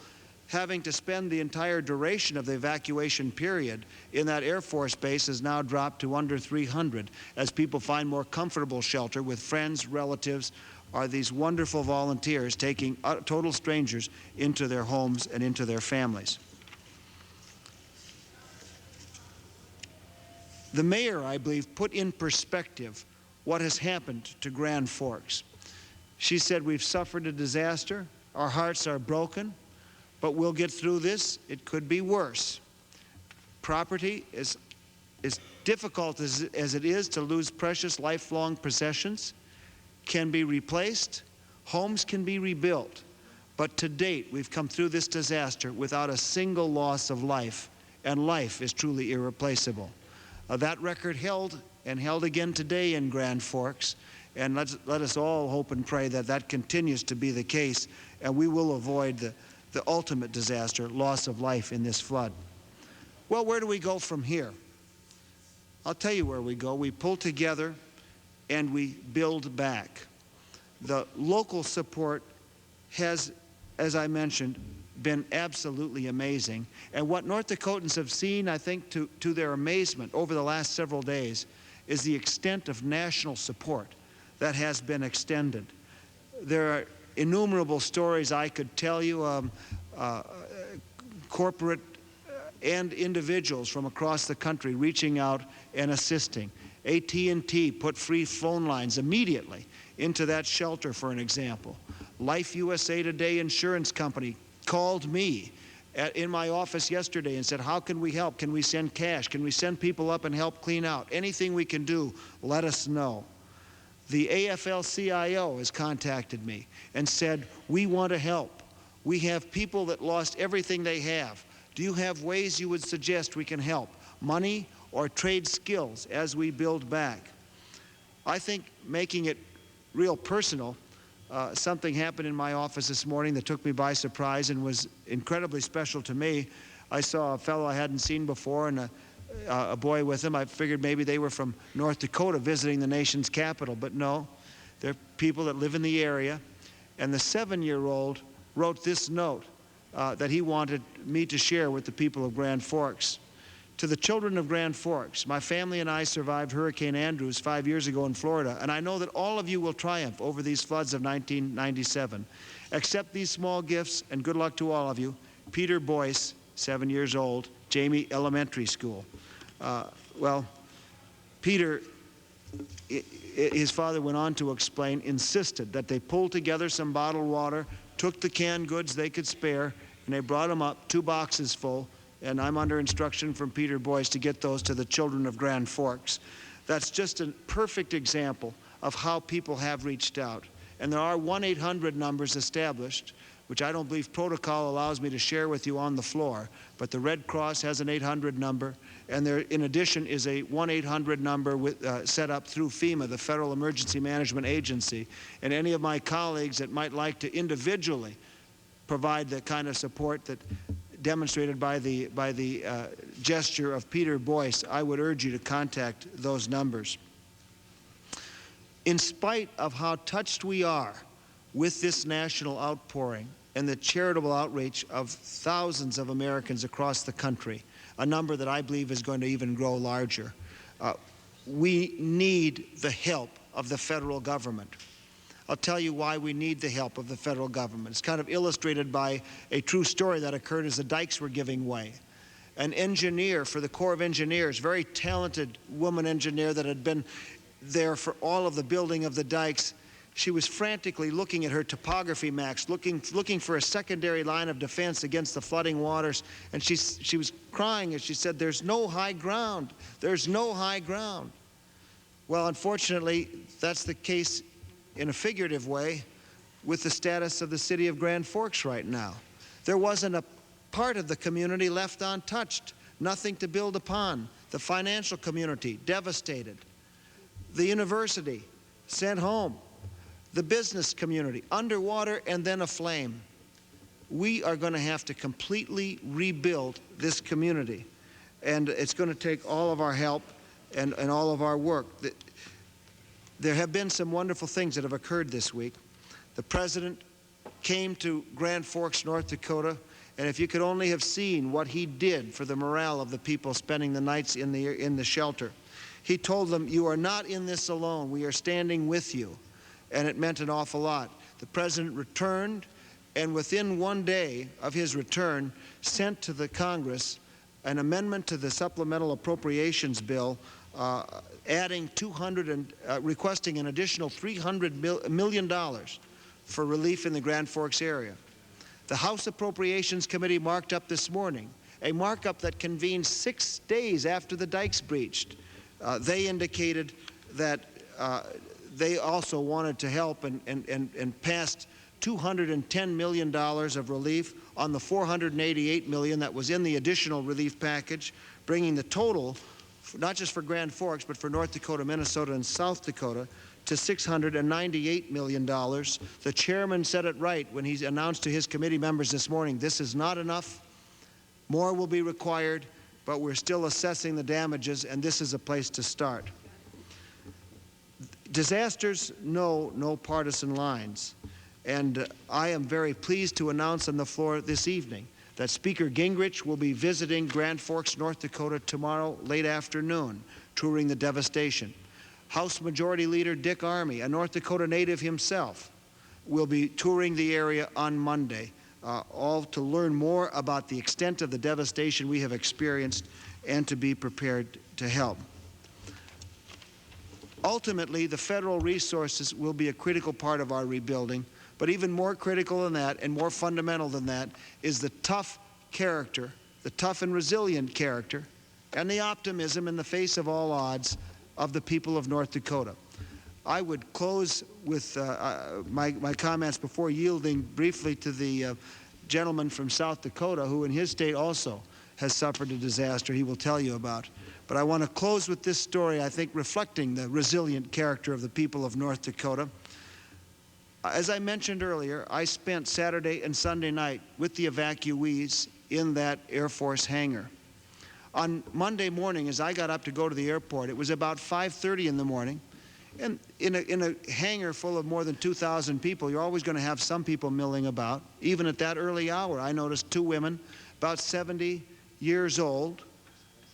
[SPEAKER 18] having to spend the entire duration of the evacuation period in that Air Force base has now dropped to under 300 as people find more comfortable shelter with friends, relatives, or these wonderful volunteers taking total strangers into their homes and into their families. The mayor, I believe, put in perspective what has happened to Grand Forks. She said, "We've suffered a disaster. Our hearts are broken, but we'll get through this. It could be worse. Property is as difficult as it is to lose precious lifelong possessions, can be replaced, homes can be rebuilt. But to date, we've come through this disaster without a single loss of life, and life is truly irreplaceable." That record held and held again today in Grand Forks, and let us all hope and pray that that continues to be the case, and we will avoid the ultimate disaster, loss of life in this flood. Well, where do we go from here? I'll tell you where we go. We pull together and we build back. The local support has, as I mentioned, been absolutely amazing. And what North Dakotans have seen, I think, to their amazement over the last several days, is the extent of national support that has been extended. There are innumerable stories I could tell you, corporate and individuals from across the country reaching out and assisting. AT&T put free phone lines immediately into that shelter, for an example. Life USA Today Insurance Company called me in my office yesterday and said, "How can we help? Can we send cash? Can we send people up and help clean out? Anything we can do, let us know." The AFL-CIO has contacted me and said, "We want to help. We have people that lost everything they have. Do you have ways you would suggest we can help? Money or trade skills as we build back?" I think making it real personal, something happened in my office this morning that took me by surprise and was incredibly special to me. I saw a fellow I hadn't seen before and a boy with him. I figured maybe they were from North Dakota visiting the nation's capital, but no. They're people that live in the area. And the 7-year-old wrote this note that he wanted me to share with the people of Grand Forks. To the children of Grand Forks, my family and I survived Hurricane Andrews 5 years ago in Florida, and I know that all of you will triumph over these floods of 1997. Accept these small gifts, and good luck to all of you. Peter Boyce, 7 years old, Jamie Elementary School. Well, Peter, his father went on to explain, insisted that they pull together some bottled water, took the canned goods they could spare, and they brought them up, 2 boxes full, and I'm under instruction from Peter Boyce to get those to the children of Grand Forks. That's just a perfect example of how people have reached out. And there are 1-800 numbers established, which I don't believe protocol allows me to share with you on the floor, but the Red Cross has an 800 number, and there, in addition, is a 1-800 number set up through FEMA, the Federal Emergency Management Agency. And any of my colleagues that might like to individually provide the kind of support that demonstrated by the gesture of Peter Boyce, I would urge you to contact those numbers. In spite of how touched we are with this national outpouring and the charitable outreach of thousands of Americans across the country, a number that I believe is going to even grow larger, we need the help of the federal government. I'll tell you why we need the help of the federal government. It's kind of illustrated by a true story that occurred as the dikes were giving way. An engineer for the Corps of Engineers, very talented woman engineer that had been there for all of the building of the dikes, she was frantically looking at her topography maps, looking for a secondary line of defense against the flooding waters, and she was crying as she said, "There's no high ground. There's no high ground." Well, unfortunately, that's the case in a figurative way with the status of the city of Grand Forks right now. There wasn't a part of the community left untouched, nothing to build upon. The financial community devastated. The university sent home. The business community underwater and then aflame. We are going to have to completely rebuild this community, and it's going to take all of our help and all of our work. There have been some wonderful things that have occurred this week. The President came to Grand Forks, North Dakota, and if you could only have seen what he did for the morale of the people spending the nights in the shelter. He told them, "You are not in this alone. We are standing with you." And it meant an awful lot. The President returned, and within 1 day of his return, sent to the Congress an amendment to the supplemental appropriations bill adding requesting an additional $300 million for relief in the Grand Forks area. The House Appropriations Committee marked up this morning, a markup that convened 6 days after the dikes breached. They indicated that they also wanted to help and passed $210 million of relief on the $488 million that was in the additional relief package, bringing the total, not just for Grand Forks, but for North Dakota, Minnesota, and South Dakota, to $698 million. The chairman said it right when he announced to his committee members this morning, this is not enough. More will be required, but we're still assessing the damages, and this is a place to start. Disasters know no partisan lines, and I am very pleased to announce on the floor this evening that Speaker Gingrich will be visiting Grand Forks, North Dakota tomorrow late afternoon, touring the devastation. House Majority Leader Dick Armey, a North Dakota native himself, will be touring the area on Monday, all to learn more about the extent of the devastation we have experienced and to be prepared to help. Ultimately, the federal resources will be a critical part of our rebuilding, but even more critical than that and more fundamental than that is the tough character, the tough and resilient character, and the optimism in the face of all odds of the people of North Dakota. I would close with my comments before yielding briefly to the gentleman from South Dakota who in his state also has suffered a disaster he will tell you about. But I want to close with this story, I think, reflecting the resilient character of the people of North Dakota. As I mentioned earlier, I spent Saturday and Sunday night with the evacuees in that Air Force hangar. On Monday morning, as I got up to go to the airport, it was about 5:30 in the morning. And in a hangar full of more than 2,000 people, you're always going to have some people milling about. Even at that early hour, I noticed 2 women, about 70 years old,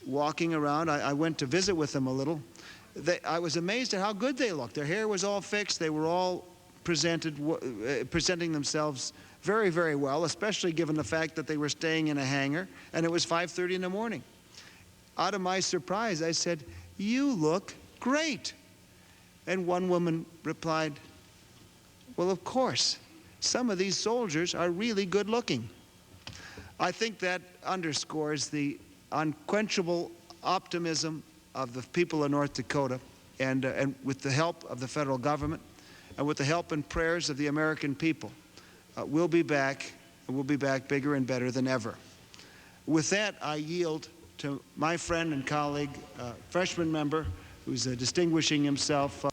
[SPEAKER 18] walking around. I went to visit with them a little. I was amazed at how good they looked. Their hair was all fixed. They were all presenting themselves very, very well, especially given the fact that they were staying in a hangar, and it was 5:30 in the morning. Out of my surprise, I said, "You look great." And one woman replied, "Well, of course, some of these soldiers are really good looking." I think that underscores the unquenchable optimism of the people of North Dakota, and with the help of the federal government and with the help and prayers of the American people, we'll be back, and we'll be back bigger and better than ever. With that, I yield to my friend and colleague, freshman member, who's distinguishing himself